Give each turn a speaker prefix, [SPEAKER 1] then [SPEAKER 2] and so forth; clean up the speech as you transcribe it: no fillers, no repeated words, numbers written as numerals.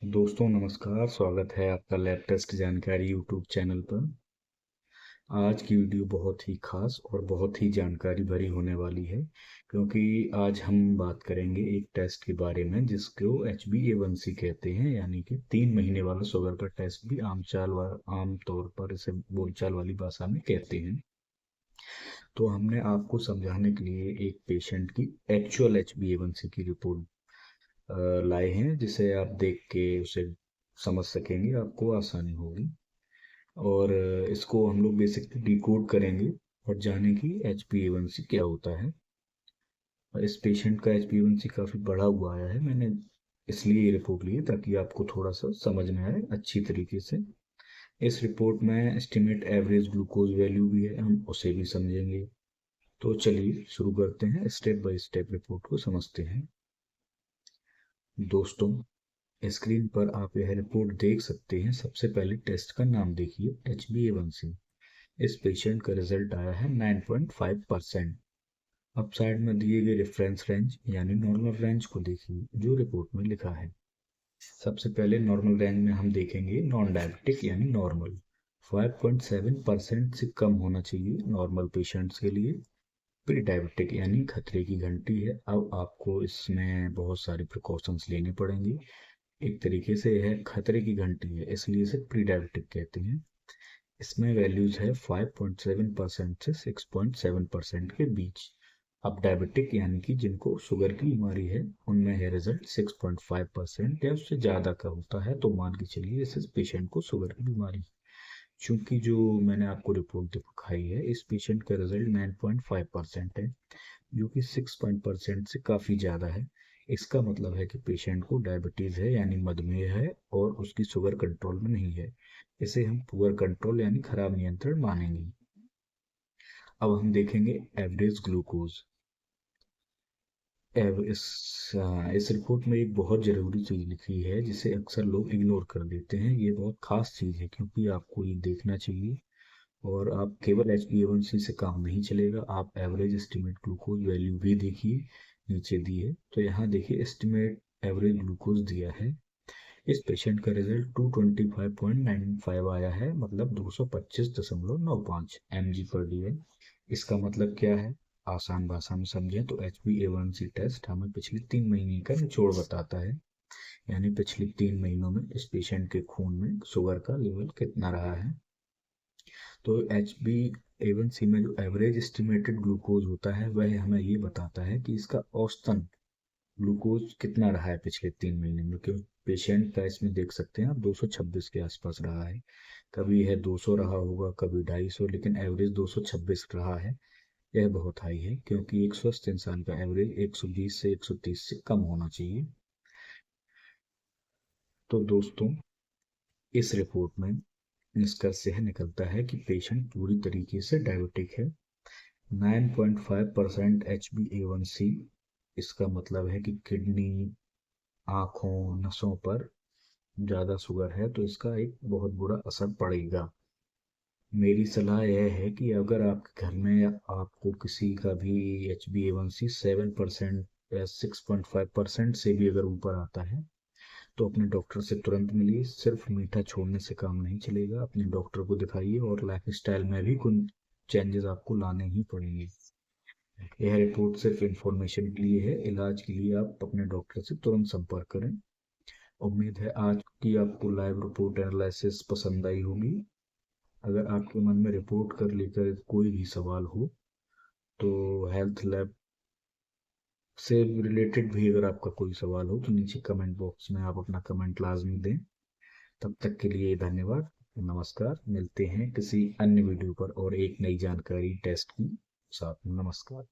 [SPEAKER 1] दोस्तों नमस्कार। स्वागत है आपका लैब टेस्ट जानकारी यूट्यूब चैनल पर। आज की वीडियो बहुत ही खास और बहुत ही जानकारी भरी होने वाली है, क्योंकि आज हम बात करेंगे एक टेस्ट के बारे में जिसको HbA1c कहते हैं, यानी कि 3 महीने वाला शुगर का टेस्ट भी आम तौर पर इसे बोलचाल वाली भाषा में कहते हैं। तो हमने आपको समझाने के लिए एक पेशेंट की एक्चुअल HbA1c की रिपोर्ट लाए हैं, जिसे आप देख के उसे समझ सकेंगे, आपको आसानी होगी। और इसको हम लोग बेसिकली डिकोड करेंगे और जाने कि HbA1c क्या होता है। और इस पेशेंट का HbA1c काफ़ी बढ़ा हुआ आया है, मैंने इसलिए ये रिपोर्ट ली है ताकि आपको थोड़ा सा समझ में आए अच्छी तरीके से। इस रिपोर्ट में एस्टिमेट एवरेज ग्लूकोज वैल्यू भी है, हम उसे भी समझेंगे। तो चलिए शुरू करते हैं, स्टेप बाय स्टेप रिपोर्ट को समझते हैं। दोस्तों, स्क्रीन पर आप यह रिपोर्ट देख सकते हैं। सबसे पहले टेस्ट का नाम देखिए, HbA1c। इस पेशेंट का रिजल्ट आया है 9.5%। अब साइड में दिए गए रेफरेंस रेंज यानी नॉर्मल रेंज को देखिए जो रिपोर्ट में लिखा है। सबसे पहले नॉर्मल रेंज में हम देखेंगे नॉन डायबिटिक यानी नॉर्मल। 5.7% से कम होना चाहिए नॉर्मल पेशेंट्स के लिए। प्री डायबिटिक यानी खतरे की घंटी है। अब आपको इसमें बहुत सारे प्रिकॉशंस लेने पड़ेंगे। एक तरीके से यह खतरे की घंटी है, इसलिए इसे प्री डायबिटिक कहते हैं। इसमें वैल्यूज है 5.7% से 6.7% के बीच। अब डायबिटिक यानी कि जिनको शुगर की बीमारी है, उनमें है रिजल्ट 6.5% या उससे ज़्यादा का होता है, तो मान के चलिए इस पेशेंट को शुगर की बीमारी। चूंकि जो मैंने आपको रिपोर्ट दिखाई है, इस पेशेंट का रिजल्ट 9.5% है, जो कि 6% से काफ़ी ज़्यादा है। इसका मतलब है कि पेशेंट को डायबिटीज़ है यानी मधुमेह है और उसकी शुगर कंट्रोल में नहीं है। इसे हम पुअर कंट्रोल यानी खराब नियंत्रण मानेंगे। अब हम देखेंगे एवरेज ग्लूकोज। इस रिपोर्ट में एक बहुत ज़रूरी चीज़ लिखी है जिसे अक्सर लोग इग्नोर कर देते हैं। ये बहुत खास चीज़ है क्योंकि आपको ये देखना चाहिए। और आप केवल HbA1c से काम नहीं चलेगा, आप एवरेज एस्टिमेट ग्लूकोज वैल्यू भी देखिए, नीचे दी है। तो यहाँ देखिए एस्टिमेट एवरेज ग्लूकोज दिया है। इस पेशेंट का रिजल्ट 225.95 आया है, मतलब 225.95 mg/dl। इसका मतलब क्या है, आसान भाषा में समझें तो HbA1c टेस्ट हमें पिछले 3 महीने का निचोड़ बताता है, यानी पिछले 3 महीनों में इस पेशेंट के खून में शुगर का लेवल कितना रहा है। तो HbA1c में जो एवरेज एस्टिमेटेड ग्लूकोज होता है वह हमें ये बताता है कि इसका औसतन ग्लूकोज कितना रहा है पिछले 3 महीने में। क्योंकि पेशेंट का इसमें देख सकते हैं आप 226 के आसपास रहा है। कभी है 200 रहा होगा, कभी 250, लेकिन एवरेज 226 रहा है। यह बहुत हाई है क्योंकि एक स्वस्थ इंसान का एवरेज 120 से 130 से कम होना चाहिए। तो दोस्तों, इस रिपोर्ट में निष्कर्ष यह निकलता है कि पेशेंट पूरी तरीके से डायबिटिक है। 9.5% HbA1c, इसका मतलब है कि किडनी, आँखों, नसों पर ज़्यादा शुगर है तो इसका एक बहुत बुरा असर पड़ेगा। मेरी सलाह यह है कि अगर आपके घर में या आपको किसी का भी HbA1c 7% या 6.5% से भी अगर ऊपर आता है, तो अपने डॉक्टर से तुरंत मिलिए। सिर्फ मीठा छोड़ने से काम नहीं चलेगा, अपने डॉक्टर को दिखाइए और लाइफस्टाइल में भी कुछ चेंजेस आपको लाने ही पड़ेंगे। यह रिपोर्ट सिर्फ इंफॉर्मेशन के लिए है, इलाज के लिए आप अपने डॉक्टर से तुरंत संपर्क करें। उम्मीद है आज की आपको लाइव रिपोर्ट एनालिसिस पसंद आई होगी। अगर आपके मन में रिपोर्ट कर लेकर कोई भी सवाल हो, तो हेल्थ लैब से रिलेटेड भी अगर आपका कोई सवाल हो तो नीचे कमेंट बॉक्स में आप अपना कमेंट लाजमी दें। तब तक के लिए धन्यवाद, नमस्कार। मिलते हैं किसी अन्य वीडियो पर और एक नई जानकारी टेस्ट की साथ। नमस्कार।